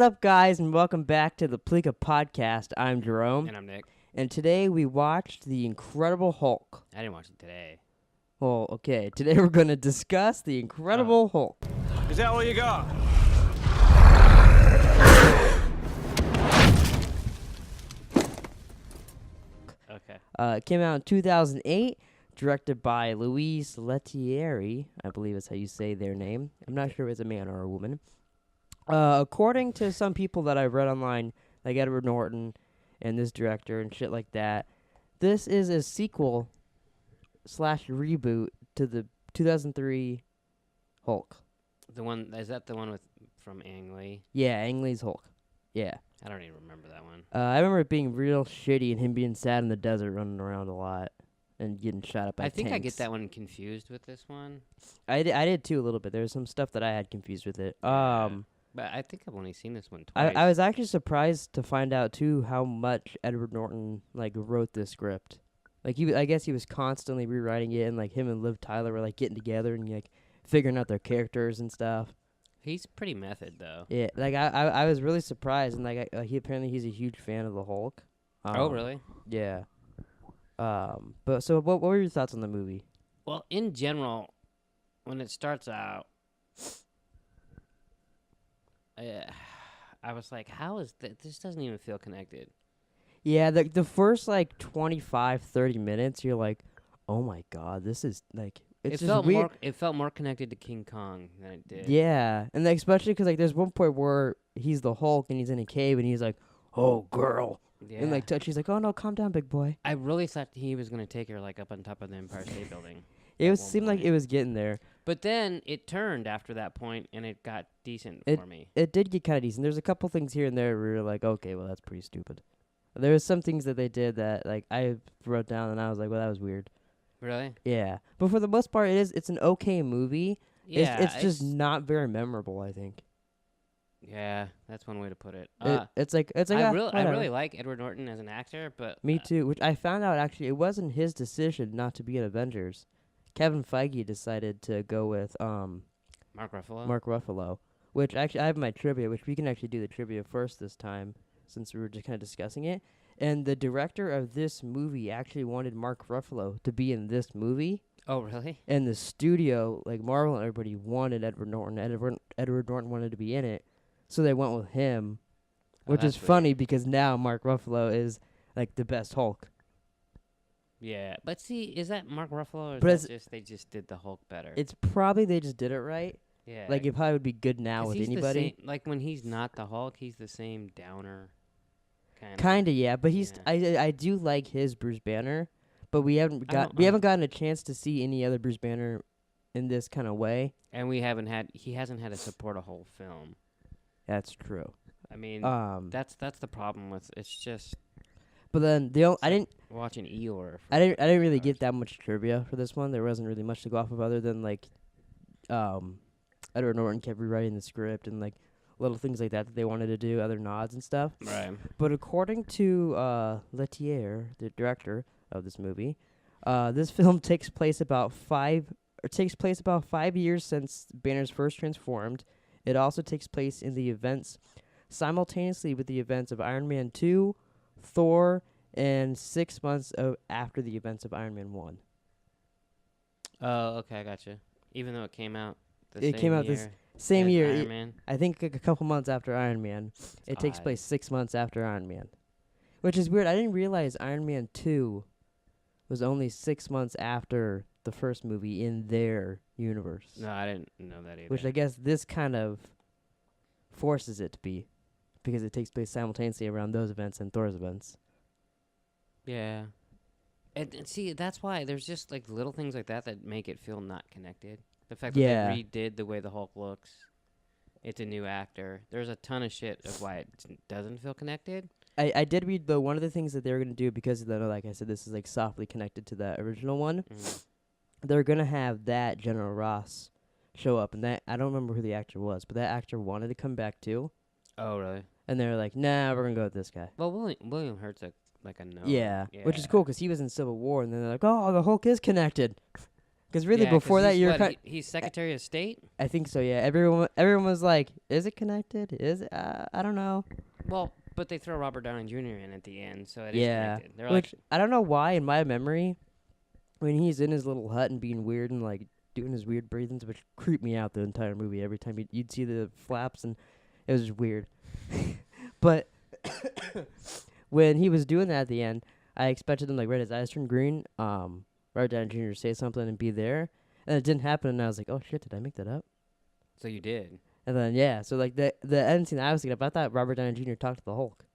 up, guys, and welcome back to the Pleeka podcast. I'm Jerome. And I'm Nick. And today we watched The Incredible Hulk. I didn't watch it today. Well, okay, today we're going to discuss The Incredible Hulk. Is that all you got? Okay. It came out in 2008, directed by Louise Leterrier. I believe is how you say their name. I'm not sure if it's a man or a woman. According to some people that I've read online, like Edward Norton and this director and shit like that, this is a sequel / reboot to the 2003 Hulk. The one is that the one from Ang Lee? Yeah, Ang Lee's Hulk. Yeah. I don't even remember that one. I remember it being real shitty and him being sad in the desert running around a lot and getting shot up by I think I tanks. get that one confused with this one. I did too a little bit. There was some stuff that I had confused with it. Yeah. But I think I've only seen this one twice. I was actually surprised to find out too how much Edward Norton wrote this script. I guess he was constantly rewriting it, and him and Liv Tyler were getting together and figuring out their characters and stuff. He's pretty method though. Yeah, I was really surprised, and he's a huge fan of the Hulk. Oh really? Yeah. But so what were your thoughts on the movie? Well, in general, when it starts out, I was like, how is this doesn't even feel connected. Yeah, the first 25, 30 minutes, you're like, oh my god, this is it's just felt weird. it felt more connected to King Kong than it did. Yeah, and especially because there's one point where he's the Hulk and he's in a cave and he's like, oh girl, Yeah. and she's like, oh no, calm down, big boy. I really thought he was gonna take her up on top of the Empire State Building. Seemed like it was getting there. But then it turned after that point, and it got decent for me. It did get kind of decent. There's a couple things here and there where you're like, okay, well that's pretty stupid. There was some things that they did that I wrote down and I was like, well that was weird. Really? Yeah, but for the most part, it's an okay movie. Yeah. It's just not very memorable, I think. Yeah, that's one way to put it. I really like Edward Norton as an actor, but Me too. Which I found out actually it wasn't his decision not to be in Avengers. Kevin Feige decided to go with Mark Ruffalo. Mark Ruffalo. Which actually I have my trivia, which we can actually do the trivia first this time, since we were just kind of discussing it. And the director of this movie actually wanted Mark Ruffalo to be in this movie. Oh, really? And the studio, Marvel and everybody, wanted Edward Norton. Edward Norton wanted to be in it, so they went with him. Which is funny because now Mark Ruffalo is the best Hulk. Yeah, but see, is that Mark Ruffalo, or But is that just they just did the Hulk better? It's probably they just did it right. Yeah. It probably would be good now 'cause with he's the anybody. same, when he's not the Hulk, he's the same downer. Kinda, yeah. But he's Yeah. I do like his Bruce Banner, but we haven't gotten a chance to see any other Bruce Banner in this kind of way. And he hasn't had to support a whole film. That's true. I mean, that's the problem with it's just. But then I didn't watching Eeyore. I didn't really get that much trivia for this one. There wasn't really much to go off of other than Edward Norton kept rewriting the script and little things like that they wanted to do, other nods and stuff. Right. But according to Leterrier, the director of this movie, this film takes place about 5 years since Banner's first transformed. It also takes place in the events simultaneously with the events of Iron Man 2, Thor, and 6 months after the events of Iron Man 1. Oh, okay, I gotcha. Even though it came out same year. Iron Man. I think a couple months after Iron Man. It takes place 6 months after Iron Man. Which is weird. I didn't realize Iron Man 2 was only 6 months after the first movie in their universe. No, I didn't know that either. Which I guess this kind of forces it to be, because it takes place simultaneously around those events and Thor's events. Yeah. And see, that's why there's just little things like that make it feel not connected. The fact that they redid the way the Hulk looks. It's a new actor. There's a ton of shit of why it doesn't feel connected. I did read, though, one of the things that they were going to do, because, like I said, this is softly connected to that original one. Mm. They're going to have that General Ross show up. And that I don't remember who the actor was, but that actor wanted to come back, too. Oh, really? And they were like, nah, we're going to go with this guy. Well, William Hurt's a no. Yeah, which is cool, because he was in Civil War, and then they're like, oh, the Hulk is connected. Because really, Yeah, 'cause before that, he's you're what, kind. he's Secretary of State? I think so. Yeah. Everyone was like, "Is it connected? Is it? I don't know." Well, but they throw Robert Downey Jr. in at the end, so it is Yeah. connected. They're Which like, I don't know why in my memory, when he's in his little hut and being weird and like doing his weird breathings, which creeped me out the entire movie. Every time you'd see the flaps and it was just weird. But when he was doing that at the end, I expected him like red his eyes turn green. Robert Downey Jr. to say something and be there, and it didn't happen. And I was like, "Oh shit, did I make that up?" so you did. And then yeah, so like the end scene I was thinking about, I thought Robert Downey Jr. talked to the Hulk,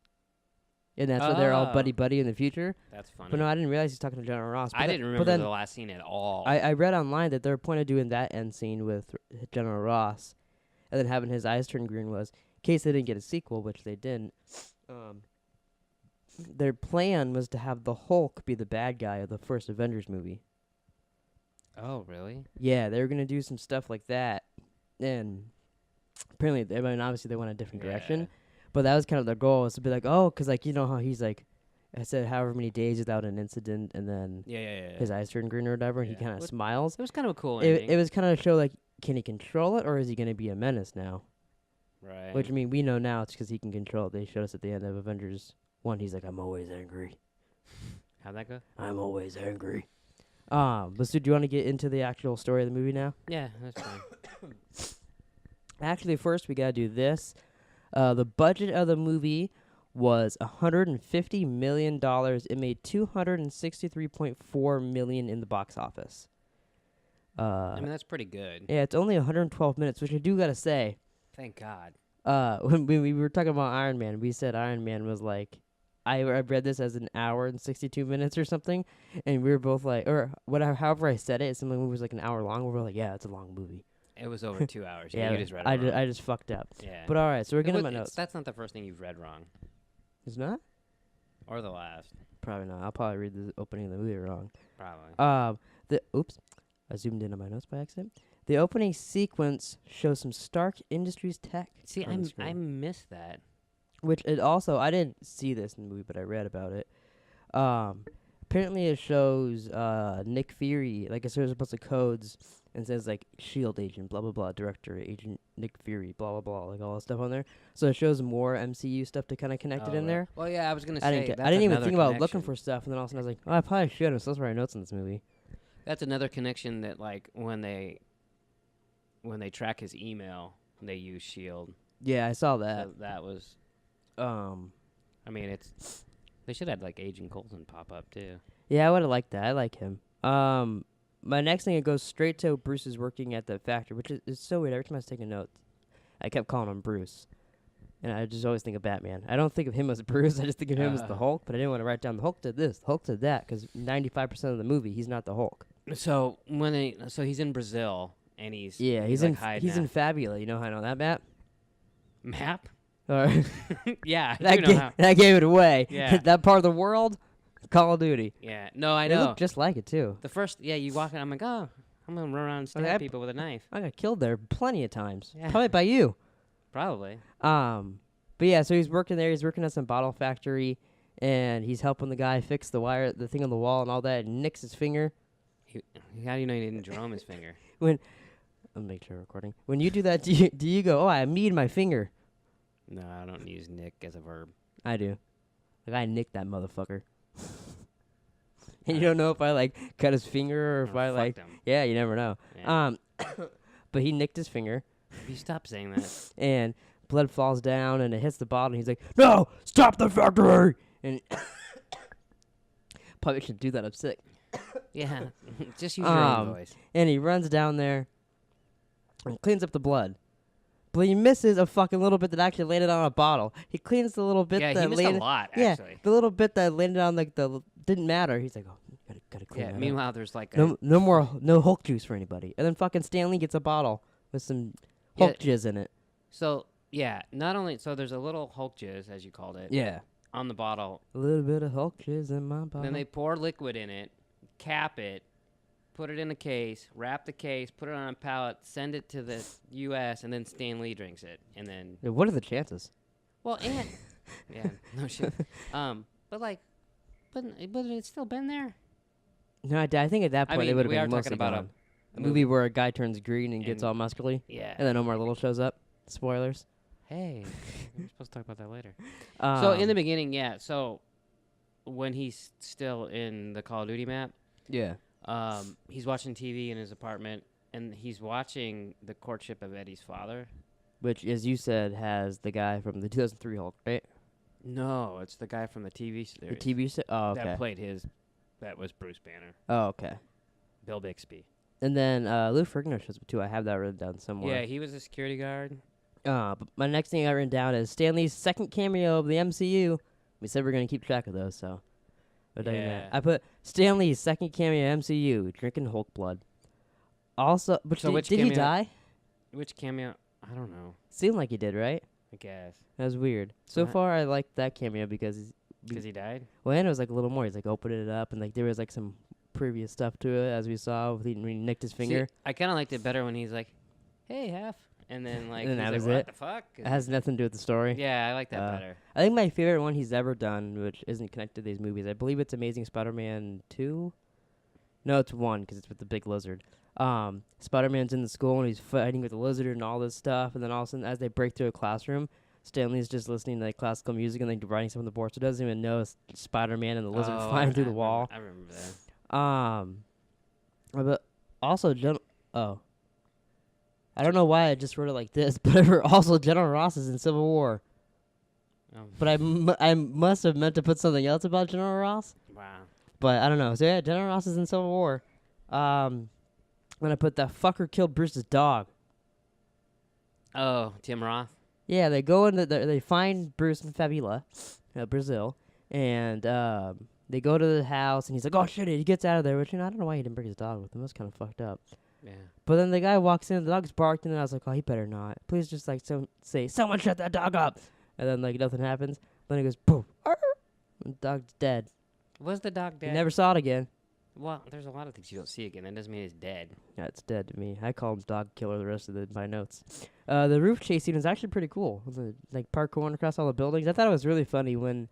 and that's why they're all buddy in the future. That's funny. But no, I didn't realize he's talking to General Ross. I didn't remember the last scene at all. I read online that their point of doing that end scene with General Ross, and then having his eyes turn green was in case they didn't get a sequel, which they didn't. Their plan was to have the Hulk be the bad guy of the first Avengers movie. Oh, really? Yeah, they were gonna do some stuff like that, and apparently, I mean, obviously they went a different direction, but that was kind of their goal, was to be like, oh, 'cause like you know how he's like, I said however many days without an incident, and then his eyes turn green or whatever, and he kind of smiles. It was kind of a cool ending. It was kind of to show like, can he control it, or is he gonna be a menace now? Right. Which I mean, we know now it's 'cause he can control it. They showed us at the end of Avengers 1. He's like, I'm always angry. How'd that go? I'm always angry. But so do you want to get into the actual story of the movie now? Yeah, that's fine. Actually, first we gotta do this. The budget of the movie was $150 million. It made $263.4 million in the box office. I mean, that's pretty good. Yeah, it's only 112 minutes, which I do gotta say. Thank God. When we were talking about Iron Man, we said Iron Man was like, I read this as an hour and 62 minutes or something, and we were both like, or whatever, however I said it, something was like an hour long. We were like, yeah, it's a long movie. It was over 2 hours. Yeah, You just read it wrong. I just fucked up. Yeah. But all right, so we're getting my notes. That's not the first thing you've read wrong. It's not? Or the last. Probably not. I'll probably read the opening of the movie wrong. Probably. Oops, I zoomed in on my notes by accident. The opening sequence shows some Stark Industries tech. See, I missed that. Which it also, I didn't see this in the movie, but I read about it. Apparently it shows Nick Fury, like it shows a bunch of codes and says like SHIELD agent, blah blah blah, director, agent Nick Fury, blah blah blah, like all that stuff on there. So it shows more MCU stuff to kind of connect it in there. Well, yeah, I was gonna say I didn't even think about looking for stuff, and then all of a sudden I was like, oh, I probably should. I'm supposed to write notes in this movie. That's another connection that like when they track his email, they use SHIELD. Yeah, I saw that. So that was. I mean, they should have like Agent Coulson pop up too. Yeah, I would have liked that. I like him. My next thing, it goes straight to Bruce is working at the factory, which is so weird. Every time I was taking notes, I kept calling him Bruce, and I just always think of Batman. I don't think of him as Bruce. I just think of him as the Hulk. But I didn't want to write down the Hulk did this, the Hulk did that, because 95% of the movie he's not the Hulk. So so he's in Brazil and he's he's like in Fabula. You know how I know that map? Or yeah, that gave it away. Yeah. That part of the world, Call of Duty. Yeah, no, I They know. look just like it too. The first, you walk in, I'm like, oh, I'm gonna run around and stab people with a knife. I got killed there plenty of times. Yeah. Probably by you. Probably. But yeah, so he's working there. He's working at some bottle factory, and he's helping the guy fix the thing on the wall and all that, and nicks his finger. How do you know he didn't drum his finger? I'll make sure recording. When you do that, do you go, oh, I mean my finger? No, I don't use nick as a verb. I do. Like, I nicked that motherfucker. And you don't know if I, like, cut his finger or if I, like... him. Yeah, you never know. Yeah. But he nicked his finger. You stop saying that. And blood falls down, and it hits the bottle, and he's like, no! Stop the factory! And... Probably shouldn't do that. I'm sick. Yeah. Just use your own voice. And he runs down there and cleans up the blood. But he misses a fucking little bit that actually landed on a bottle. He cleans the little bit that he missed landed... a lot, yeah, actually. the little bit that landed on the didn't matter. He's like, oh, gotta clean that up. Meanwhile, there's like no Hulk juice for anybody. And then fucking Stanley gets a bottle with some Hulk jizz in it. So, not only... So there's a little Hulk jizz, as you called it. Yeah. On the bottle. A little bit of Hulk jizz in my bottle. Then they pour liquid in it, cap it, put it in a case, wrap the case, put it on a pallet, send it to the U.S., and then Stan Lee drinks it. And then... Yeah, what are the chances? Well, and... yeah, no shit. But it's still been there. No, I think at that point it would have been mostly gone. The movie where a guy turns green and gets all muscly. Yeah. And then Omar Little shows up. Spoilers. Hey, we're supposed to talk about that later. So in the beginning, yeah. So when he's still in the Call of Duty map, yeah, he's watching TV in his apartment, and he's watching the courtship of Eddie's father. which, as you said, has the guy from the 2003 Hulk, right? No, it's the guy from the TV series. The TV Oh, okay. That played his. That was Bruce Banner. Oh, okay. Bill Bixby. And then Lou Ferrigno shows up too. I have that written down somewhere. Yeah, he was a security guard. But my next thing I got written down is Stan Lee's second cameo of the MCU. We said we're going to keep track of those, so. Yeah. I put Stan Lee's second cameo MCU, drinking Hulk blood. Also, but So did he die? Which cameo? I don't know. Seemed like he did, right? I guess. That was weird. So What? far, I liked that cameo because He died? well, and it was like a little more. He's like opening it up, and like there was like some previous stuff to it, as we saw when he nicked his finger. See, I kind of liked it better when he's like, "Hey, half," and then like, And then he's that like, was "What the fuck?" It has nothing to do with the story. Yeah, I like that better. I think my favorite one he's ever done, which isn't connected to these movies, I believe it's Amazing Spider-Man 2. No, it's 1 because it's with the big lizard. Spider-Man's in the school and he's fighting with the lizard and all this stuff, and then all of a sudden, as they break through a classroom, Stanley's just listening to like classical music and like writing some on the board, so doesn't even know it's Spider-Man and the lizard flying through the wall. I remember that. But also, I don't know why I just wrote it like this, but also General Ross is in Civil War. But I must have meant to put something else about General Ross. Wow. But I don't know. So yeah, General Ross is in Civil War. I'm gonna put that fucker killed Bruce's dog. Oh, Tim Roth. Yeah, they go into they find Bruce in Favela, Brazil, and they go to the house, and he's like, "Oh shit!" He gets out of there, which I don't know why he didn't bring his dog with him. That's kind of fucked up. Yeah. But then the guy walks in, the dog's barked, and I was like, "Oh, he better not. Please, just like say someone shut that dog up." And then like nothing happens. Then he goes, "Boom!" And the dog's dead. Was the dog dead? You never saw it again. Well, there's a lot of things you don't see again. That doesn't mean it's dead. Yeah, it's dead to me. I call him dog killer the rest of my notes. The roof chase scene is actually pretty cool. Like parkouring across all the buildings. I thought it was really funny when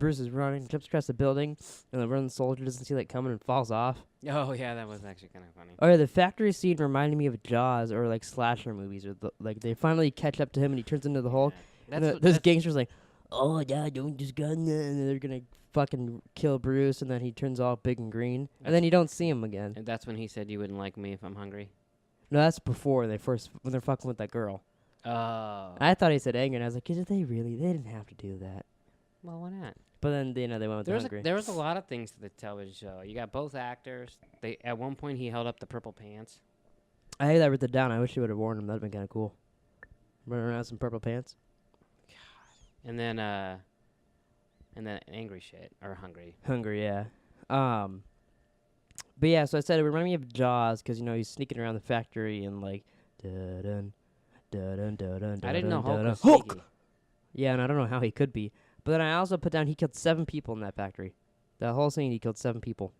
Bruce is running, jumps across the building, and the running soldier doesn't see that coming and falls off. Oh, yeah, that was actually kind of funny. Oh, yeah, the factory scene reminded me of Jaws or like slasher movies. Or like they finally catch up to him and he turns into the Hulk. And those gangsters like, "Oh, yeah, don't just gun," and they're going to fucking kill Bruce, and then he turns all big and green. And then you don't see him again. And that's when he said, "You wouldn't like me if I'm hungry." No, that's before when they're fucking with that girl. Oh. I thought he said anger, and I was like, did they really? They didn't have to do that. Well, why not? But then, they went with hungry. There was a lot of things to the television show. You got both actors. At one point, he held up the purple pants. I had that written down. I wish he would have worn them. That would have been kind of cool. Running around with some purple pants. And then angry shit, or hungry. Hungry, yeah. But yeah, so I said it reminded me of Jaws, because, he's sneaking around the factory and, like, dun dun dun dun. I didn't know Hulk was Hulk! sneaky. Yeah, and I don't know how he could be. But then I also put down he killed 7 people in that factory. The whole scene, he killed 7 people.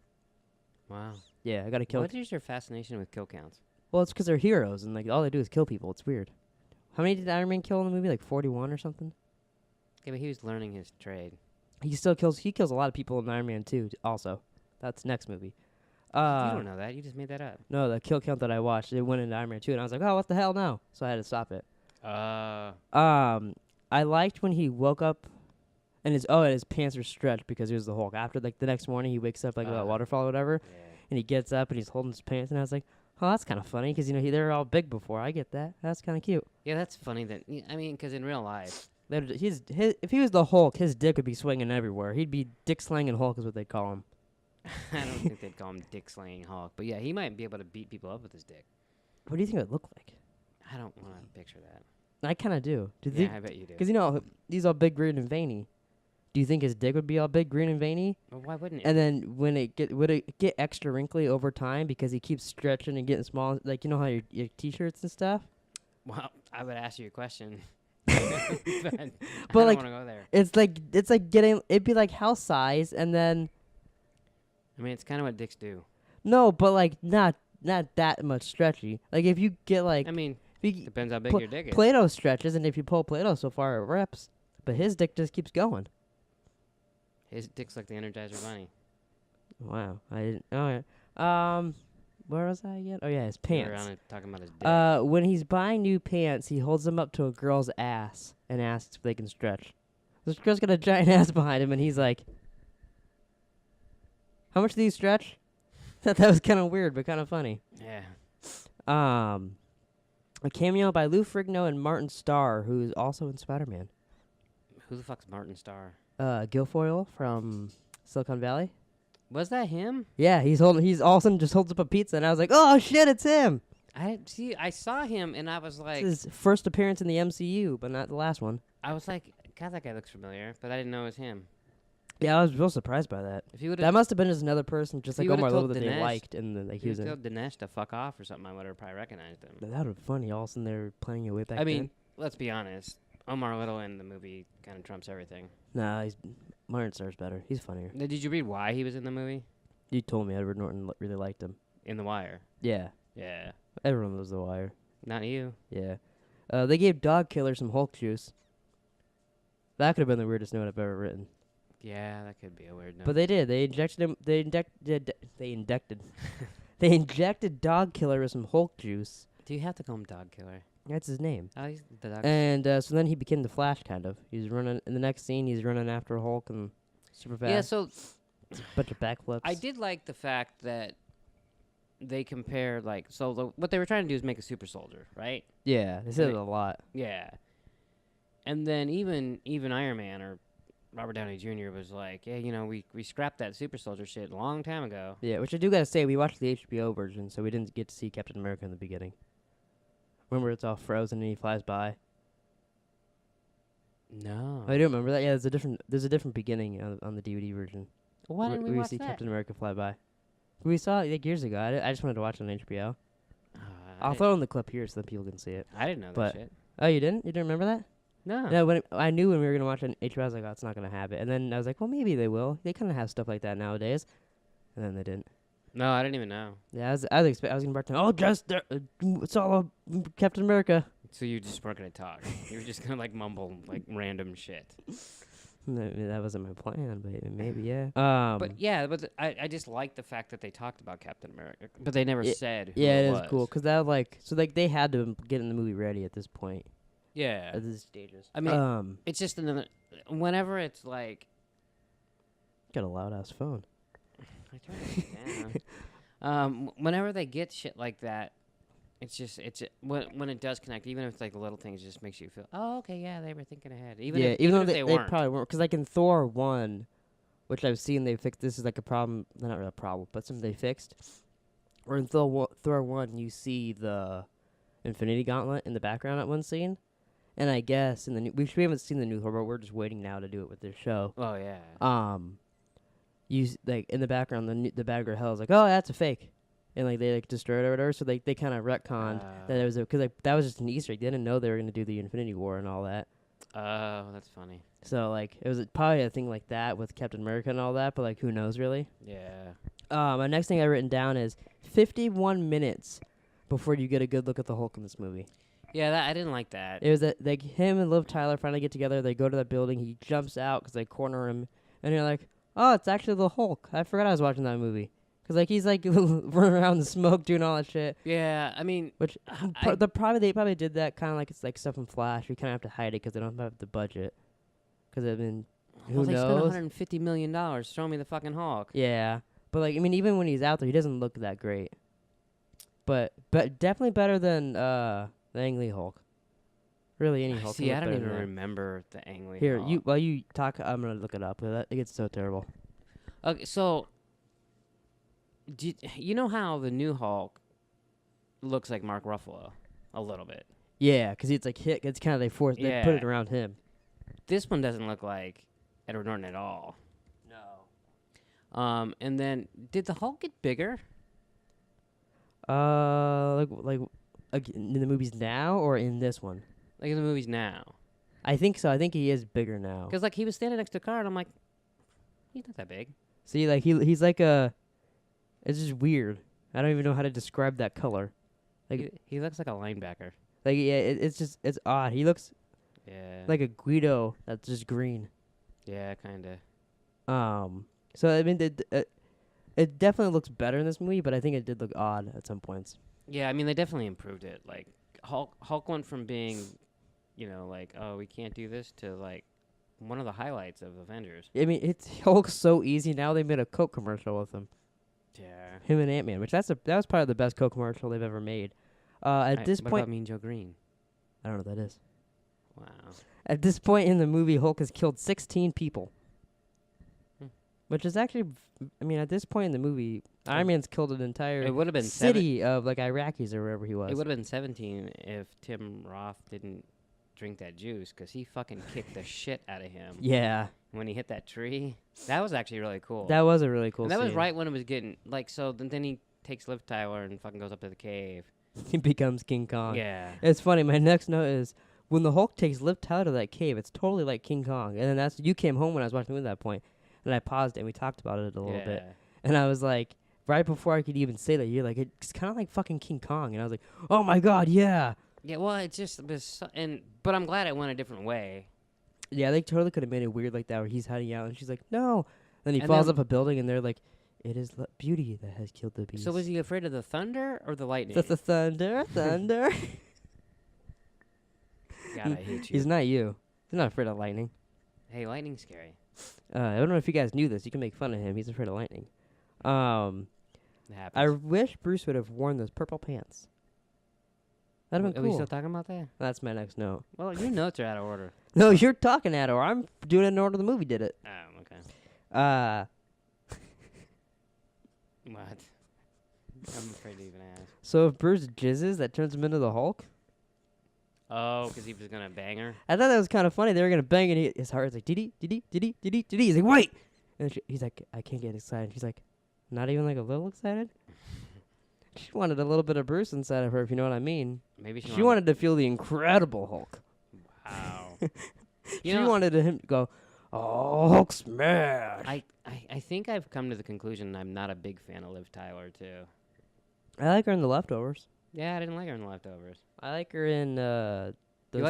Wow. Yeah, I gotta kill. What is your fascination with kill counts? Well, it's because they're heroes, and like all they do is kill people. It's weird. How many did Iron Man kill in the movie? Like 41 or something? Yeah, but he was learning his trade. He kills a lot of people in Iron Man 2 also. That's next movie. You don't know that. You just made that up. No, the kill count that I watched, it went into Iron Man 2, and I was like, oh, what the hell, no. So I had to stop it. I liked when he woke up, and his pants are stretched because he was the Hulk. After, like, the next morning, he wakes up, like, a waterfall or whatever, and he gets up, and he's holding his pants, and I was like, oh, that's kind of funny, because, they were all big before. I get that. That's kind of cute. Yeah, that's funny that, because in real life. If he was the Hulk, his dick would be swinging everywhere. He'd be Dick Slanging Hulk is what they'd call him. I don't think they'd call him Dick Slaying Hulk. But yeah, he might be able to beat people up with his dick. What do you think it would look like? I don't want to picture that. I kind of do. I bet you do. Because, he's all big, green, and veiny. Do you think his dick would be all big, green, and veiny? Well, why wouldn't it? And then would it get extra wrinkly over time because he keeps stretching and getting small? Like, how your T-shirts and stuff? Well, I would ask you a question. but I don't like, want to go there. It's like it'd be like house size, and then. It's kind of what dicks do. No, but like not that much stretchy. Like if you get like. Depends how big your dick is. Play-Doh stretches, and if you pull Play-Doh so far, it rips. But his dick just keeps going. His dick's like the Energizer Bunny. Wow, I didn't. Oh yeah. where was I again? Oh yeah, his You were pants. on it talking about his dick. When he's buying new pants, he holds them up to a girl's ass and asks if they can stretch. This girl's got a giant ass behind him, and he's like, "How much do these stretch?" Thought that was kind of weird, but kind of funny. Yeah. A cameo by Lou Ferrigno and Martin Starr, who's also in Spider-Man. Who the fuck's Martin Starr? Guilfoyle from Silicon Valley. Was that him? Yeah, he's all of a sudden just holds up a pizza, and I was like, "Oh shit, it's him!" I saw him, and I was like, It's his first appearance in the MCU, but not the last one. God, that guy looks familiar, but I didn't know it was him. Yeah, I was real surprised by that. If you would That must have been just another person, just If like you would've Omar told Little that they Dinesh- liked, and then like he was in. told Dinesh to fuck off or something, I would have probably recognized him. That would have been funny. All of a sudden they were playing it way back I mean, let's be honest. Omar Little in the movie kind of trumps everything. Nah, Martin Starr's better. He's funnier. Now, did you read why he was in the movie? You told me Edward Norton really liked him. In The Wire. Yeah, Yeah. everyone loves The Wire. Not you. Yeah, they gave Dog Killer some Hulk juice. That could have been the weirdest note I've ever written. Yeah, that could be a weird note. But they did. They injected him. They injected Dog Killer with some Hulk juice. Do you have to call him Dog Killer? That's his name. Oh, he's the dog. And so then he became the Flash, kind of. He's running in the next scene. He's running after Hulk and super fast. Yeah, so bunch of backflips. I did like the fact that they compare, like, what they were trying to do is make a super soldier, right? Yeah, they said it a lot. Yeah. And then even Iron Man or Robert Downey Jr. was like, yeah, we scrapped that super soldier shit a long time ago. Yeah, which I do gotta say, we watched the HBO version, so we didn't get to see Captain America in the beginning. Remember, it's all frozen and he flies by. No. Oh, I do remember that. Yeah, there's a different beginning on the DVD version. Why didn't we where watch see that? Captain America fly by. We saw it like years ago. I just wanted to watch it on HBO. I'll I throw in the clip here so that people can see it. didn't know but- that shit. Oh, you didn't? You didn't remember that? No. No, I knew when we were gonna watch it on HBO, I was like, "Oh, it's not gonna have it." And then I was like, "Well, maybe they will. They kind of have stuff like that nowadays." And then they didn't. No, I didn't even know. Yeah, I was gonna bartend. Oh, just it's all Captain America. So you just weren't gonna talk. You were just gonna like mumble like random shit. No, that wasn't my plan, but maybe yeah. But yeah, I just like the fact that they talked about Captain America, but they never said who yeah, it it was. is cool because that they had to get in the movie ready at this point. Yeah. At these stages. I mean, it's just another. Whenever it's like, got a loud ass phone. I turn it down. Whenever they get shit like that, it's when it does connect, even if it's like the little things, it just makes you feel, oh, okay, yeah, they were thinking ahead. Even though if they weren't. probably weren't, because like in Thor 1, which I've seen they fixed. This is like a problem, not really a problem, but something they fixed. Or in Thor 1, you see the Infinity Gauntlet in the background at one scene. And I guess in the we haven't seen the new Thor, but we're just waiting now to do it with this show. Oh yeah. Like in the background, the bad girl hell is like, oh, that's a fake, and like they like destroyed it or whatever. So they kind of retconned that it was because like that was just an Easter egg. They didn't know they were gonna do the Infinity War and all that. Oh, that's funny. So like it was probably a thing like that with Captain America and all that, but like who knows really? Yeah. My next thing I written down is 51 minutes before you get a good look at the Hulk in this movie. Yeah, I didn't like that. It was that like him and Liv Tyler finally get together. They go to that building. He jumps out because they corner him, and you're like, oh, it's actually the Hulk. I forgot I was watching that movie. Because like he's like running around in the smoke doing all that shit. Yeah, I mean, Which they probably did that kind of like it's like stuff in Flash. You kind of have to hide it because they don't have the budget. Because I mean, who they knows? spent $150 million. Show me the fucking Hulk. Yeah, but like I mean, even when he's out there, he doesn't look that great. But definitely better than the Ang Lee Hulk. Really, any Hulk. See, I don't even remember the Ang Lee Here, Hulk. while you talk, I'm gonna look it up. It gets so terrible. Okay, so you know how the new Hulk looks like Mark Ruffalo a little bit? Yeah, because it's like hit. It's kind of they put it around him. This one doesn't look like Edward Norton at all. No. And then did the Hulk get bigger? Like in the movies now or in this one? Like in the movies now? I think so. I think he is bigger now. Because like he was standing next to a car, and I'm like, he's not that big. See, like he's like a. It's just weird. I don't even know how to describe that color. Like He looks like a linebacker. like yeah, it's odd. He looks Yeah. like a Guido that's just green. Yeah, kind of. So I mean It definitely looks better in this movie, but I think it did look odd at some points. Yeah, I mean they definitely improved it. Like Hulk went from being, like, oh, we can't do this, to like one of the highlights of Avengers. I mean, Hulk's so easy now. They made a Coke commercial with him. Yeah. Him and Ant-Man, which that was probably the best Coke commercial they've ever made. At this what point, about Mean Joe Green? I don't know what that is. Wow. At this point in the movie, Hulk has killed 16 people. Which is actually, I mean, at this point in the movie, Iron Man's killed an entire It would have been city of like Iraqis or wherever he was. It would have been 17 if Tim Roth didn't drink that juice, because he fucking kicked the shit out of him. Yeah. When he hit that tree. That was actually really cool. That was a really cool And that scene. was right when it was getting, like, so then he takes Liv Tyler and fucking goes up to the cave. He becomes King Kong. Yeah. It's funny. My next note is, when the Hulk takes Liv Tyler to that cave, it's totally like King Kong. And then you came home when I was watching the movie at that point, and I paused it and we talked about it a little bit. And I was like, right before I could even say that, you're like, it's kind of like fucking King Kong. And I was like, oh my god, yeah. Yeah, well, it just was, but I'm glad it went a different way. Yeah, they totally could have made it weird like that, where he's hiding out and she's like, no. Then he falls up a building and they're like, it is beauty that has killed the beast. So was he afraid of the thunder or the lightning? The thunder. God, I hate you. He's not you. He's not afraid of lightning. Hey, lightning's scary. I don't know if you guys knew this. You can make fun of him. He's afraid of lightning. It happens. I wish Bruce would have worn those purple pants. That'd have been Are we cool. still talking about that? That's my next note. Well, your notes are out of order. No, you're talking at or I'm doing it in order the movie did it. Oh, okay. What? I'm afraid to even ask. So if Bruce jizzes, that turns him into the Hulk? Oh, because he was going to bang her? I thought that was kind of funny. They were going to bang and his heart is like, diddy, diddy, diddy, diddy, diddy. He's like, wait! And he's like, I can't get excited. She's like, not even like a little excited? She wanted a little bit of Bruce inside of her, if you know what I mean. Maybe she wanted to feel the Incredible Hulk. Wow. She wanted him to go, oh, Hulk smash. I think I've come to the conclusion I'm not a big fan of Liv Tyler, too. I like her in The Leftovers. Yeah, I didn't like her in The Leftovers. I like her in those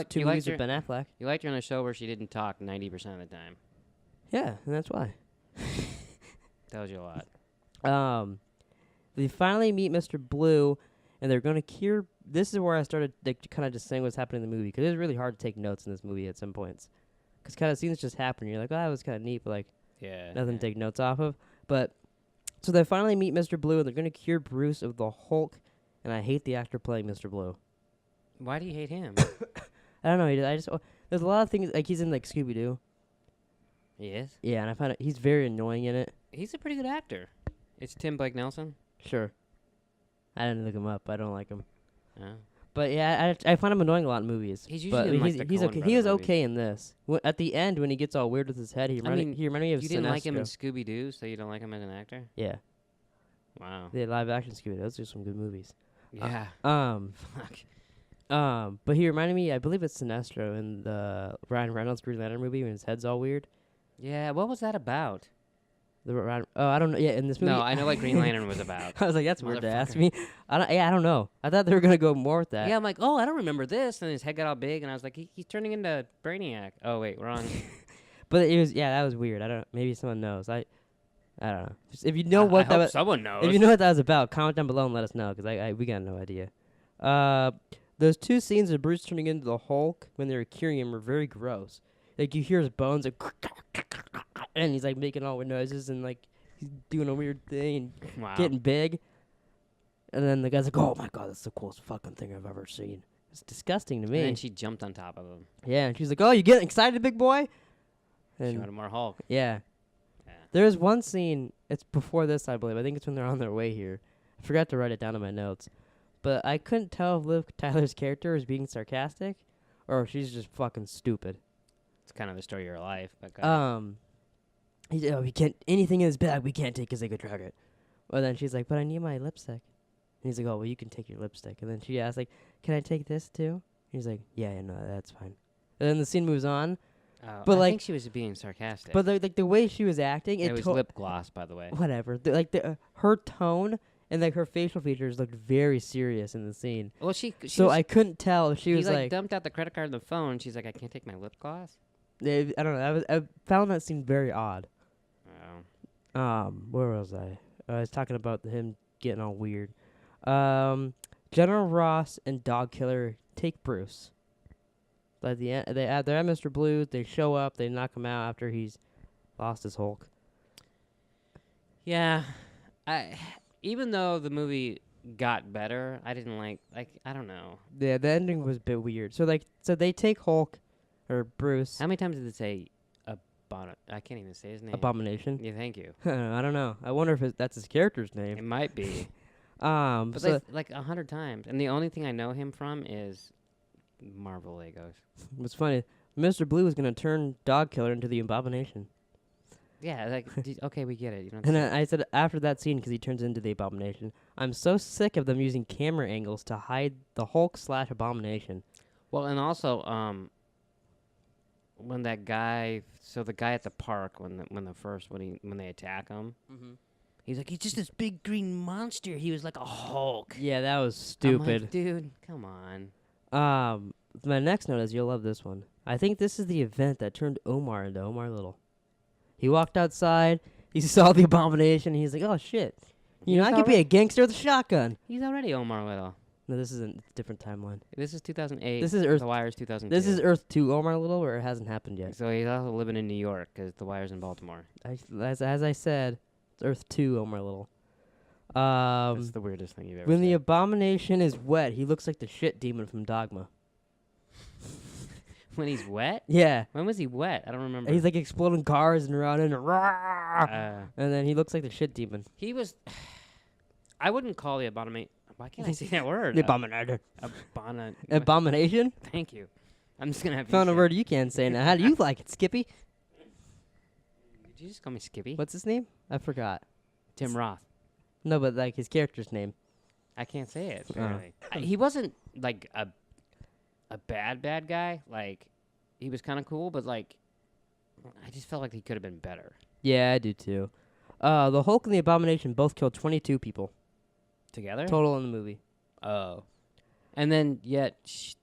two movies with Ben Affleck. You liked her in a show where she didn't talk 90% of the time. Yeah, and that's why. Tells you a lot. They finally meet Mr. Blue, and they're going to cure... This is where I started kind of just saying what's happening in the movie, because it was really hard to take notes in this movie at some points. Because kind of scenes just happen. You're like, oh, that was kind of neat, but like, nothing to take notes off of. But, so they finally meet Mr. Blue, and they're going to cure Bruce of the Hulk, and I hate the actor playing Mr. Blue. Why do you hate him? I don't know. There's a lot of things, like he's in like Scooby-Doo. He is? Yeah, and I find he's very annoying in it. He's a pretty good actor. It's Tim Blake Nelson? Sure. I didn't look him up. I don't like him. Oh. But yeah, I find him annoying a lot in movies. He's usually in like the he's Coen okay. Brother He was movies. okay in this. At the end, when he gets all weird with his head, he reminded me of You didn't like him in Sinestro. Scooby-Doo, so you don't like him as an actor? Yeah. Wow. The live action Scooby. Those are some good movies. Yeah. Fuck. But he reminded me. I believe it's Sinestro in the Ryan Reynolds Green Lantern movie when his head's all weird. Yeah. What was that about? I don't know. Yeah, in this movie. No, I know what Green Lantern was about. I was like, that's weird to ask Motherfucker. me. I don't know. I thought they were gonna go more with that. Yeah, I'm like, oh, I don't remember this. And his head got all big, and I was like, he's turning into Brainiac. Oh, wait, wrong. But it was, that was weird. I don't. Maybe someone knows. I don't know. Just if you know what I that hope was, someone knows. if you know what that was about, comment down below and let us know, because we got no idea. Those two scenes of Bruce turning into the Hulk when they were curing him were very gross. Like you hear his bones like, and he's like making all weird noises and like he's doing a weird thing and Wow. getting big. And then the guy's like, "Oh my god, that's the coolest fucking thing I've ever seen." It's disgusting to me. And then she jumped on top of him. Yeah, and she's like, "Oh, you getting excited, big boy?" And Showed him more Hulk. yeah. Yeah. There is one scene, it's before this, I believe. I think it's when they're on their way here. I forgot to write it down in my notes. But I couldn't tell if Liv Tyler's character is being sarcastic or if she's just fucking stupid. It's kind of the story of your life. But go ahead. We can't, anything in his bag we can't take because they could track it. Well, then she's like, but I need my lipstick. And he's like, oh, well, you can take your lipstick. And then she asks, like, can I take this too? And he's like, yeah, no, that's fine. And then the scene moves on. Oh, but I like, think she was being sarcastic. but the way she was acting, it was lip gloss, by the way. whatever. Her tone and like her facial features looked very serious in the scene. Well, she So was, I couldn't tell if she he was like, dumped out the credit card and the phone. She's like, I can't take my lip gloss. I don't know. I found that scene very odd. Oh. Where was I? It's talking about him getting all weird. General Ross and Dog Killer take Bruce. But at the end, they're at Mr. Blue. They show up. They knock him out after he's lost his Hulk. Yeah, even though the movie got better, I didn't like I don't know. Yeah, the ending was a bit weird. So they take Hulk, or Bruce. How many times did it say I can't even say his name. Abomination. Yeah, thank you. I don't know. I wonder if that's his character's name. It might be. But so like 100 times, and the only thing I know him from is Marvel Legos. What's funny, Mr. Blue is gonna turn Dog Killer into the Abomination. Yeah, like okay, we get it. You know. And I said after that scene, because he turns into the Abomination, I'm so sick of them using camera angles to hide the Hulk / Abomination. Well, and also, when that guy, the guy at the park, when they attack him, he's like, he's just this big green monster. He was like a Hulk. Yeah, that was I'm stupid. like, dude, come on. My next note is you'll love this one. I think this is the event that turned Omar into Omar Little. He walked outside, he saw the Abomination, and he's like, oh shit. I could be a gangster with a shotgun. He's already Omar Little. No, this is a different timeline. This is 2008. This is Earth. The Wire's 2002. This is Earth 2 Omar Little, where it hasn't happened yet. So he's also living in New York because The Wire's in Baltimore. As I said, it's Earth 2 Omar Little. That's the weirdest thing you've ever When said. the Abomination is wet, he looks like the shit demon from Dogma. When he's wet? Yeah. When was he wet? I don't remember. He's like exploding cars and running, and then he looks like the shit demon. He was. I wouldn't call the Abomination. Why can't I say that word? The Abomination. Abona. Abomination? Thank you. I'm just gonna have Found you a say word you can't say now. How do you like it, Skippy? Did you just call me Skippy? What's his name? I forgot. Tim Roth. No, but like his character's name. I can't say it. Apparently, he wasn't like a bad guy. Like he was kind of cool, but like I just felt like he could have been better. Yeah, I do too. The Hulk and the Abomination both killed 22 people Together? total in the movie. Oh. And then yet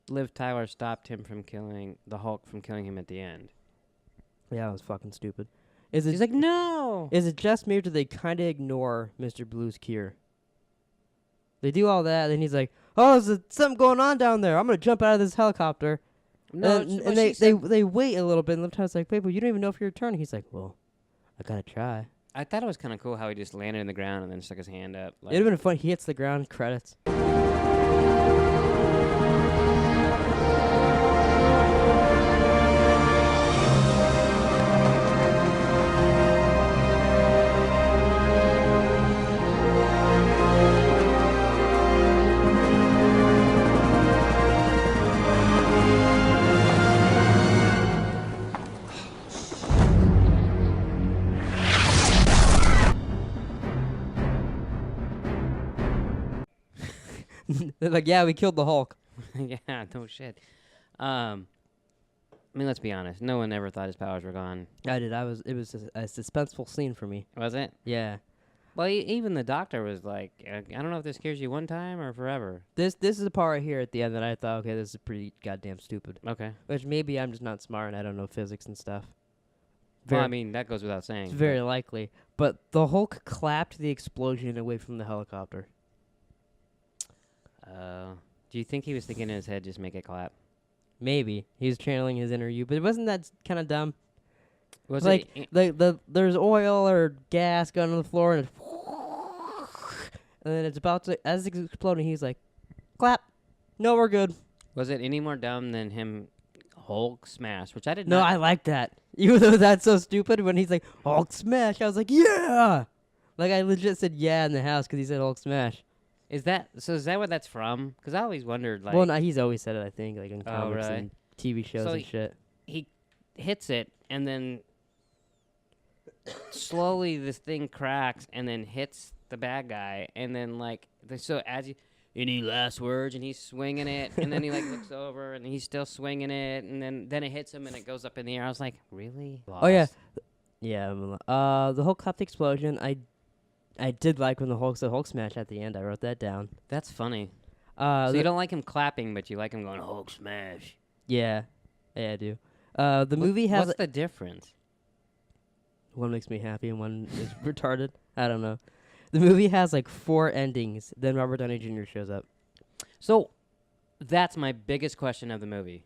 Liv Tyler stopped him from the Hulk from killing him at the end. Yeah, that was fucking stupid. He's like, no. Is it just me or do they kind of ignore Mr. Blue's cure? They do all that, and he's like, "Oh, there's something going on down there. I'm gonna jump out of this helicopter." No, and they wait a little bit, and Liv Tyler's like, "Wait, but you don't even know if you're returning." He's like, "Well, I gotta try." I thought it was kind of cool how he just landed in the ground and then stuck his hand up. Like, It'd have been fun. He hits the ground. Credits. They're like, "Yeah, we killed the Hulk." yeah, no shit. I mean, let's be honest. No one ever thought his powers were gone. I did. It was a suspenseful scene for me. Was it? Yeah. Well, even the doctor was like, I don't know if this scares you one time or forever. This is the part right here at the end that I thought, okay, this is pretty goddamn stupid. Okay. Which maybe I'm just not smart and I don't know physics and stuff. Well, I mean, that goes without saying. It's very likely. But the Hulk clapped the explosion away from the helicopter. Do you think he was thinking in his head, just make it clap? Maybe. He was channeling his inner you. But wasn't that kind of dumb? Was like, it there's oil or gas going on the floor, and then it's about to, as it's exploding, he's like, clap. No, we're good. Was it any more dumb than him Hulk smash, which I did No, not. I like that. Even though that's so stupid, when he's like, Hulk smash, I was like, yeah! Like, I legit said yeah in the house because he said Hulk smash. Is that where that's from? Because I always wondered, like... Well, no, he's always said it, I think, like in comics really? and TV shows So and shit. He hits it, and then slowly this thing cracks, and then hits the bad guy, and then, like... So as you... Any last words? And he's swinging it, and then he, like, looks over, and he's still swinging it, and then it hits him, and it goes up in the air. I was like, really? Oh, yeah. Yeah. The Hulk clapped explosion, I did like when the Hulk said Hulk smash at the end. I wrote that down. That's funny. So you don't like him clapping, but you like him going, Hulk smash. Yeah. Yeah, I do. The movie has... What's the difference? One makes me happy and one is retarded. I don't know. The movie has like 4 endings. Then Robert Downey Jr. shows up. So that's my biggest question of the movie.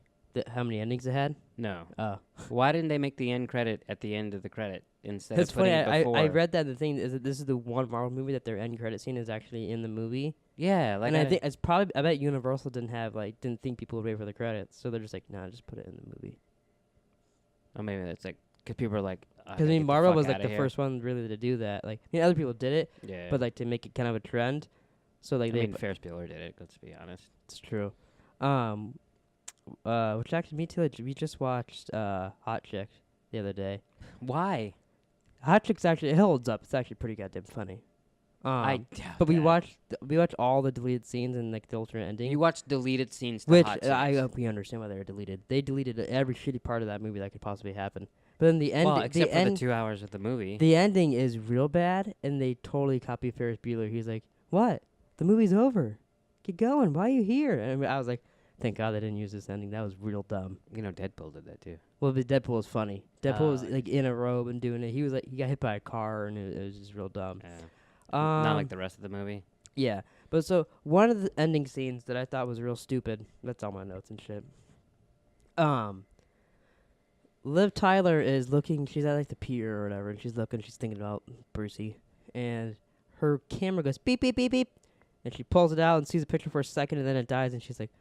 How many endings it had? No. Oh. Why didn't they make the end credit at the end of the credit instead That's of putting funny. it before? I read that the thing is that this is the one Marvel movie that their end credit scene is actually in the movie. Yeah, like and I think it's probably. I bet Universal didn't think people would wait for the credits, so they're just like, nah, just put it in the movie. Oh, maybe that's like because people are like. Because Marvel was like the first one really to do that. Like, other people did it, yeah, but like to make it kind of a trend. So like Ferris Bueller did it. Let's be honest. It's true. Which actually me too. Like, we just watched Hot Chick the other day. Why? Hot Chick's actually it holds up. It's actually pretty goddamn funny. I doubt but we that. watched all the deleted scenes and like the alternate ending. You watched deleted scenes, to which Hot I Chicks. hope we understand why they were deleted. They deleted every shitty part of that movie that could possibly happen. But then the end, Well, except for the 2 hours of the movie. The ending is real bad, and they totally copy Ferris Bueller. He's like, "What? The movie's over. Get going. Why are you here?" And I was like, "Thank God they didn't use this ending. That was real dumb." You know, Deadpool did that too. Well, the Deadpool was funny. Deadpool was like in a robe and doing it. He was like, he got hit by a car, and it was just real dumb. Not like the rest of the movie. Yeah, but so one of the ending scenes that I thought was real stupid. That's all my notes and shit. Liv Tyler is looking. She's at like the pier or whatever, and she's looking. She's thinking about Brucey, and her camera goes beep beep beep beep, and she pulls it out and sees a picture for a second, and then it dies, and she's like,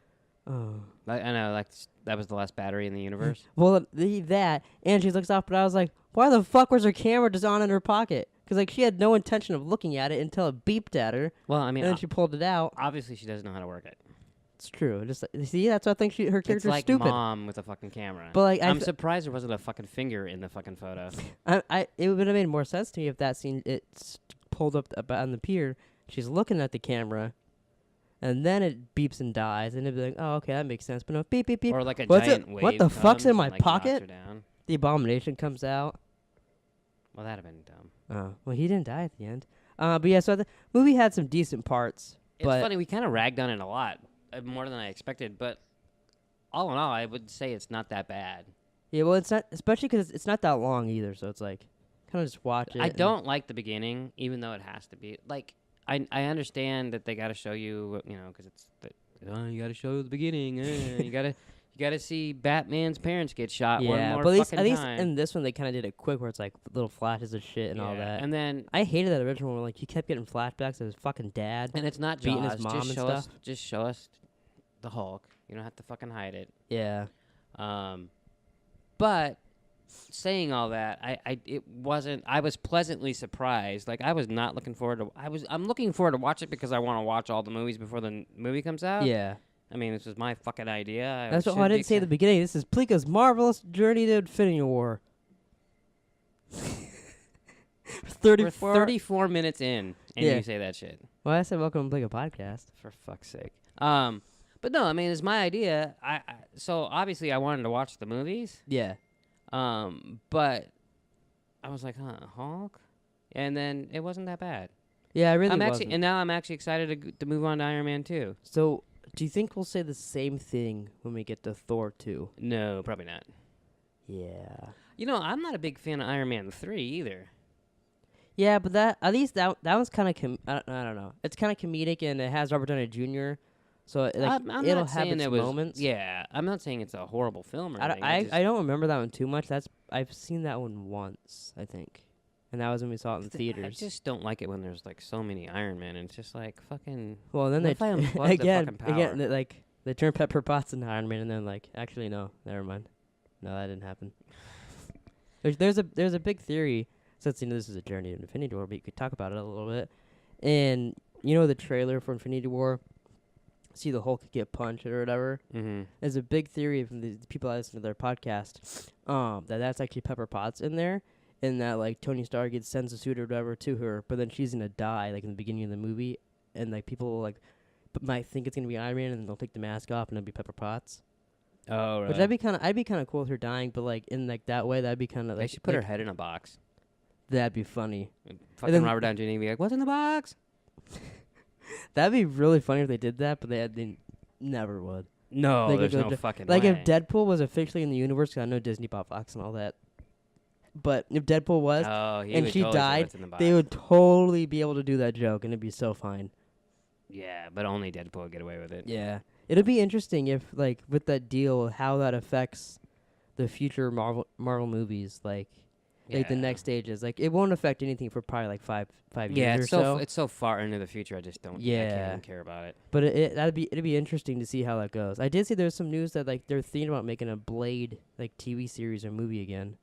"Oh." I know, like that was the last battery in the universe. Well, that, and she looks off, but I was like, "Why the fuck was her camera just on in her pocket?" Because like she had no intention of looking at it until it beeped at her. Well, I mean, and then she pulled it out. Obviously, she doesn't know how to work it. It's true. Just see, that's why I think her character's it's like stupid. Mom with a fucking camera. But like, I'm surprised there wasn't a fucking finger in the fucking photo. It would have made more sense to me if that scene it's pulled up on the pier. She's looking at the camera, and then it beeps and dies, and it'd be like, oh, okay, that makes sense. But no, beep beep beep. Or like a giant wave. What the fuck's in my and, like, knocks her pocket? down. The Abomination comes out. Well, that'd have been dumb. Oh, well, he didn't die at the end. But yeah, so the movie had some decent parts. It's funny, we kind of ragged on it a lot, more than I expected, but all in all, I would say it's not that bad. Yeah, well, it's not, especially because it's not that long either, so it's like, kind of just watch it. I don't like the beginning, even though it has to be. Like, I understand that they got to show you, because it's, you got to show the beginning. You got to see Batman's parents get shot one more but fucking at least time. in this one, they kind of did it quick, where it's like little flashes of shit and all that. And then I hated that original one, where like, you kept getting flashbacks of his fucking dad. And it's not beating Jaws. his mom just and show stuff. Just show us the Hulk. You don't have to fucking hide it. Yeah. But saying all that, I was pleasantly surprised. Like, I was not looking forward to. I'm looking forward to watch it because I want to watch all the movies before the movie comes out. Yeah. I mean, this was my fucking idea. That's what I didn't say at the beginning. This is Pleeka's marvelous journey to Infinity War. 34. We're 34 minutes in, and you say that shit. Well, I said welcome to Pleeka podcast. For fuck's sake. But no, I mean, it's my idea. So obviously I wanted to watch the movies. Yeah. But I was like, Hulk? And then it wasn't that bad. Yeah, I really wasn't. And now I'm actually excited to move on to Iron Man 2. So, do you think we'll say the same thing when we get to Thor 2? No, probably not. Yeah. I'm not a big fan of Iron Man 3 either. Yeah, but that one's kind of I don't know. It's kind of comedic, and it has Robert Downey Jr. So it'll have its moments. Yeah, I'm not saying it's a horrible film or anything. I don't remember that one too much. I've seen that one once, I think, and that was when we saw it in theaters. I just don't like it when there's like so many Iron Men, and it's just like fucking. Well, then they again they turn Pepper Potts into Iron Man, and then like actually no, never mind, no, that didn't happen. There's a big theory. Since this is a journey to Infinity War, but you could talk about it a little bit. And the trailer for Infinity War, see the Hulk get punched or whatever. Mm-hmm. There's a big theory from the people I listen to their podcast, that's actually Pepper Potts in there, and that like Tony Stark sends a suit or whatever to her, but then she's gonna die like in the beginning of the movie, and like people will, might think it's gonna be Iron Man, and they'll take the mask off and it'll be Pepper Potts. Oh, right. Which I'd be kind of cool with her dying, but like in like that way, that'd be kind of like. They should put her head in a box. That'd be funny. Fucking Robert Downey Jr. would be like, "What's in the box?" That'd be really funny if they did that, but they never would. No, there's no fucking way. way. If Deadpool was officially in the universe, 'cause I know Disney bought Fox and all that. But if Deadpool was, Oh, he and would she totally say died, what's in the box. they would totally be able to do that joke, and it'd be so fine. Yeah, but only Deadpool would get away with it. Yeah. It'd be interesting if, like, with that deal, how that affects the future Marvel movies, like the next stages. Like, it won't affect anything for probably like five Yeah, years it's or so. it's so far into the future. I just don't. I can't even care about it. But it'd be interesting to see how that goes. I did see there's some news that like they're thinking about making a Blade like TV series or movie again.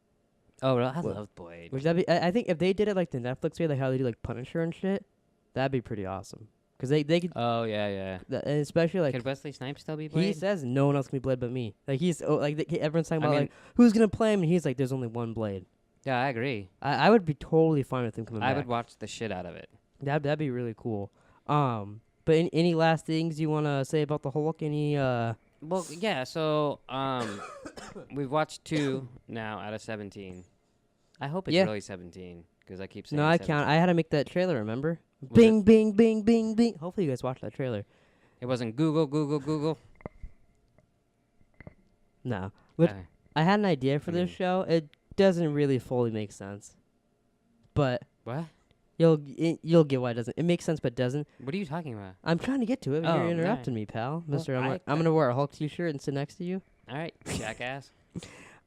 Oh, well, I love Blade. Which I think if they did it like the Netflix way, like how they do like Punisher and shit, that'd be pretty awesome. Cause they could. Oh yeah. And especially like. Could Wesley Snipes still be Blade? He says no one else can be Blade but me. Like everyone's talking about like who's gonna play him, and he's like, there's only one Blade. Yeah, I agree. I would be totally fine with him coming back. I would watch the shit out of it. That'd be really cool. But any last things you wanna say about the Hulk? Any Well, yeah. So we've watched 2 now out of 17. I hope it's really 17 because I keep saying. No, I 17. count. I had to make that trailer. Remember? Bing, bing, bing, bing, bing. Hopefully you guys watched that trailer. It wasn't Google. No, but I had an idea for this show. It doesn't really fully make sense, but what? You'll get why it doesn't. It makes sense, but doesn't. What are you talking about? I'm trying to get to it, but you're interrupting me, pal. Mister, I'm gonna wear a Hulk T-shirt and sit next to you. All right, jackass.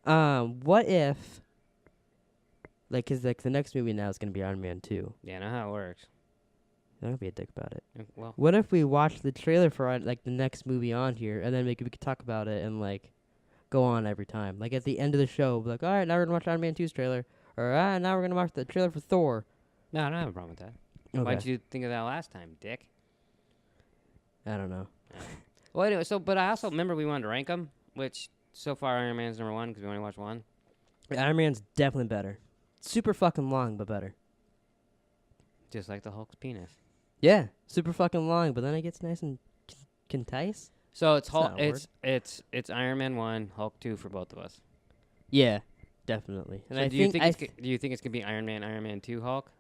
What if, like, 'cause like the next movie now is gonna be Iron Man 2. Yeah, I know how it works. Don't be a dick about it. Well, what if we watch the trailer for like the next movie on here, and then we could talk about it and like go on every time. Like at the end of the show, be like, all right, now we're gonna watch Iron Man 2's trailer, or now we're gonna watch the trailer for Thor. No, I don't have a problem with that. Okay. Why did you think of that last time, dick? I don't know. Well, anyway, but I also remember we wanted to rank them, which so far Iron Man's number 1 because we only watched 1. Iron Man's definitely better. Super fucking long, but better. Just like the Hulk's penis. Yeah, super fucking long, but then it gets nice and concise. So it's Hulk. It's Iron Man 1, Hulk 2 for both of us. Yeah, definitely. And so do you think it's gonna be Iron Man 2 Hulk?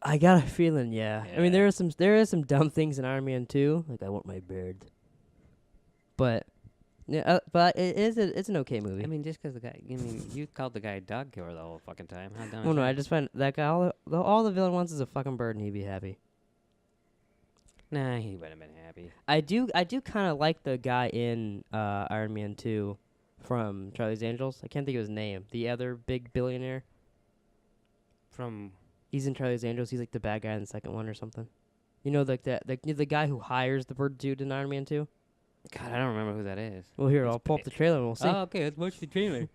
I got a feeling, yeah. I mean, there is some dumb things in Iron Man 2, like I want my beard. But yeah, but it's an okay movie. I mean, just because you called the guy a dog killer the whole fucking time. How dumb? Oh no, I just find that guy all the villain wants is a fucking bird, and he'd be happy. Nah, he would have been happy. I do kind of like the guy in Iron Man 2 from Charlie's Angels. I can't think of his name. The other big billionaire. He's in Charlie's Angels. He's like the bad guy in the second one or something. You know, like the guy who hires the bird dude in Iron Man 2. God, I don't remember who that is. Well, here, I'll pull up the trailer and we'll see. Oh, okay, let's watch the trailer.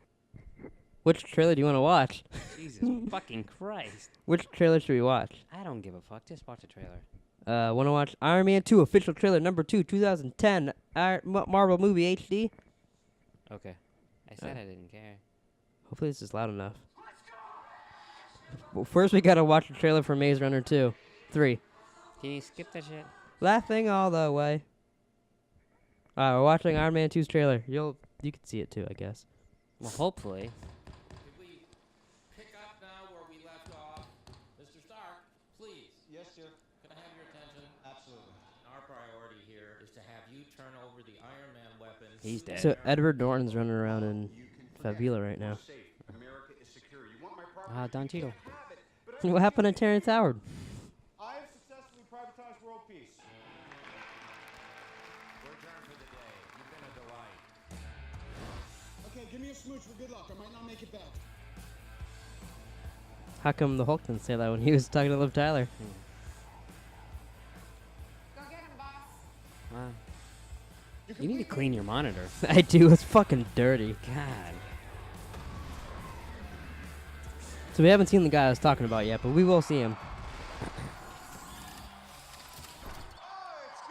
Which trailer do you want to watch? Jesus fucking Christ. Which trailer should we watch? I don't give a fuck. Just watch the trailer. Want to watch Iron Man 2 official trailer number 2, 2010 Marvel movie HD? Okay. I said I didn't care. Hopefully this is loud enough. Well, first we gotta watch the trailer for Maze Runner 2. 3. Can you skip that shit? Laughing all the way. Alright, we're watching Iron Man 2's trailer. You can see it too, I guess. Well, hopefully. If we pick up now where we left off, Mr. Stark, please. Yes, sir. Can I have your attention? Absolutely. Our priority here is to have you turn over the Iron Man weapon. He's dead. So Edward Norton's running around in Favela right now. America is secure. You want my property? Don Cheadle. What happened to Terrence Howard? I have successfully privatized world peace. We're done for the day. You've been a delight. Okay, give me a smooch for good luck. I might not make it back. How come the Hulk didn't say that when he was talking to Liv Tyler? Go get him, boss. Wow. You need to clean your monitor. I do. It's fucking dirty. God. So we haven't seen the guy I was talking about yet, but we will see him.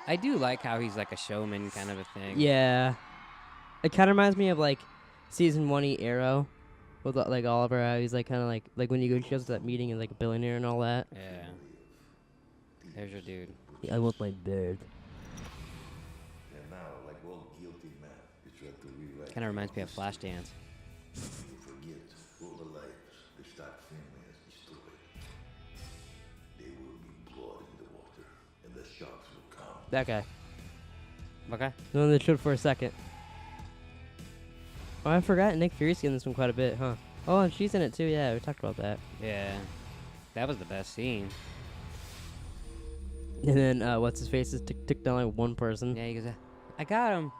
I do like how he's like a showman kind of a thing. Yeah. It kind of reminds me of like season 1 Arrow with like Oliver. How he's like kind of like when you go to that meeting and like a billionaire and all that. Yeah. There's your dude. I want my beard. And now, like all guilty men, you try to rewrite. Kind of reminds me of Flashdance. You forget all the lives the Stark family has destroyed. They will be blood in the water, and the sharks will come. That guy. Okay. The one that showed for a second. Oh, I forgot Nick Fury's in this one quite a bit, huh? Oh, and she's in it too. Yeah, we talked about that. Yeah. That was the best scene. And then what's his face is took down like one person. Yeah, he goes, I got him.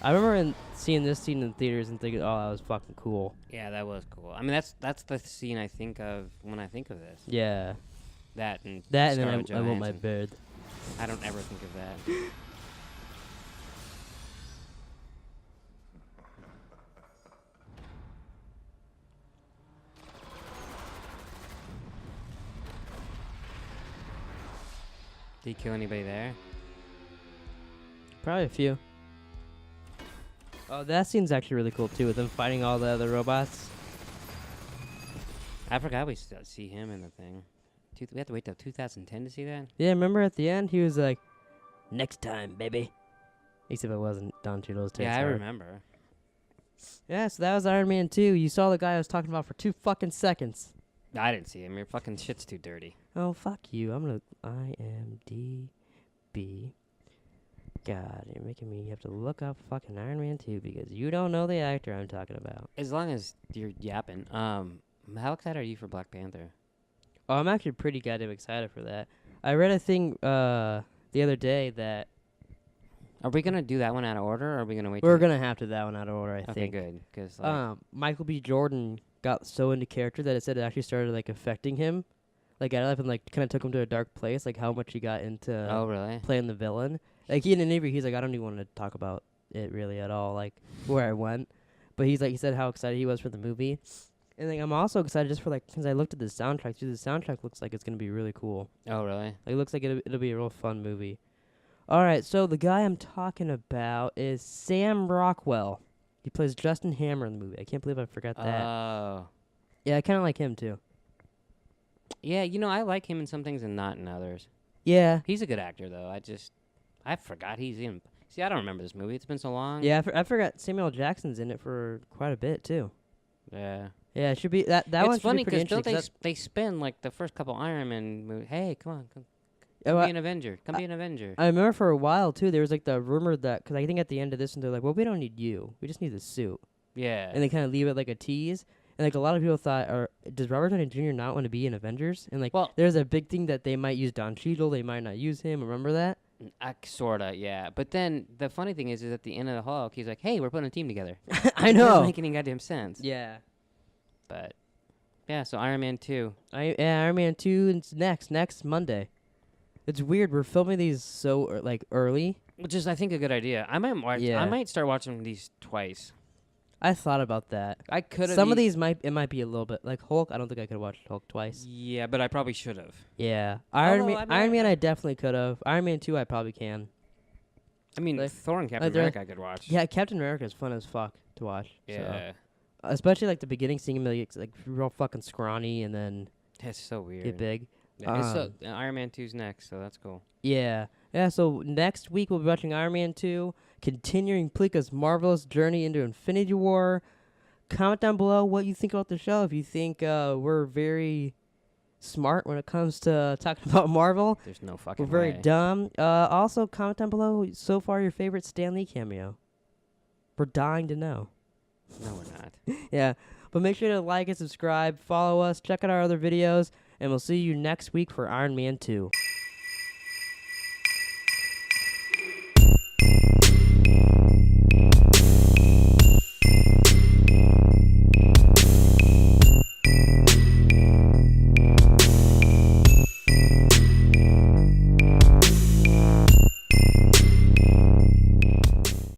I remember seeing this scene in theaters and thinking, oh, that was fucking cool. Yeah, that was cool. I mean, that's the scene I think of when I think of this. Yeah. That and That and Scarlett then I want my Johansson. bed. I don't ever think of that. Did he kill anybody there? Probably a few. Oh, that scene's actually really cool too, with them fighting all the other robots. I forgot we still see him in the thing. We have to wait till 2010 to see that? Yeah, remember at the end he was like, "Next time, baby." Except it wasn't Don Cheadle's take. Yeah, I remember. Yeah, so that was Iron Man 2. You saw the guy I was talking about for 2 fucking seconds. I didn't see him. Your fucking shit's too dirty. Oh, fuck you. I'm gonna IMDb. God, you're making me have to look up fucking Iron Man 2 because you don't know the actor I'm talking about. As long as you're yapping. How excited are you for Black Panther? Oh, I'm actually pretty goddamn excited for that. I read a thing the other day that Are we gonna do that one out of order, or are we gonna wait? we're till- gonna have to that one out of order, I Okay, think. good. Because Michael B. Jordan got so into character that it said it actually started like affecting him. Like I and like kind of took him to a dark place, like how much he got into oh really? playing the villain. Like he in an interview, he's like, I don't even want to talk about it really at all, like where I went. But he's like, he said how excited he was for the movie, and like I'm also excited just for like since I looked at the soundtrack. Dude, the soundtrack looks like it's gonna be really cool. Oh really? Like it looks like it'll be a real fun movie. All right, so the guy I'm talking about is Sam Rockwell. He plays Justin Hammer in the movie. I can't believe I forgot that. Oh. Yeah, I kind of like him too. Yeah, you know, I like him in some things and not in others. Yeah. He's a good actor, though. I forgot he's in. See, I don't remember this movie. It's been so long. Yeah, I forgot Samuel Jackson's in it for quite a bit too. Yeah. Yeah, it should be that one It's should funny be pretty because don't interesting. they spend like the first couple Iron Man movies. Hey, come on, come Yeah, be well, an Avenger. Come be an Avenger. I remember for a while too. There was like the rumor that because I think at the end of this one they're like, well, we don't need you. We just need the suit, Yeah. and they kind of leave it like a tease. And like a lot of people thought, does Robert Downey Jr. not want to be in Avengers? And like, Well- there's a big thing that they might use Don Cheadle. They might not use him. Remember that? Sorta, yeah. But then the funny thing is at the end of the Hulk, he's like, "Hey, we're putting a team together." I It know. doesn't make any goddamn sense. Yeah. But yeah, so Iron Man 2. Iron Man 2 is next Monday. It's weird. We're filming these so like early. Which is, I think, a good idea. I Yeah. might start watching these twice. I thought about that. I could have. Some of these might be a little bit like Hulk. I don't think I could have watched Hulk twice. Yeah, but I probably should have. Yeah, Although, Iron Man, I definitely could have. Iron Man 2, I probably can. I mean, Like- Thor and Captain they're- America I could watch. Yeah, Captain America is fun as fuck to watch. so. Yeah. Especially like the beginning, seeing him like real fucking scrawny and then That's so weird. get big. Yeah, it's so, Iron Man 2's next, so that's cool. Yeah. So next week we'll be watching Iron Man 2, continuing Pleeka's marvelous journey into Infinity War. Comment down below what you think about the show. If you think we're very smart when it comes to talking about Marvel, There's no fucking we're very way. dumb. Also, comment down below so far your favorite Stan Lee cameo. We're dying to know. No, we're not. Yeah. But make sure to like and subscribe, follow us, check out our other videos, and we'll see you next week for Iron Man 2.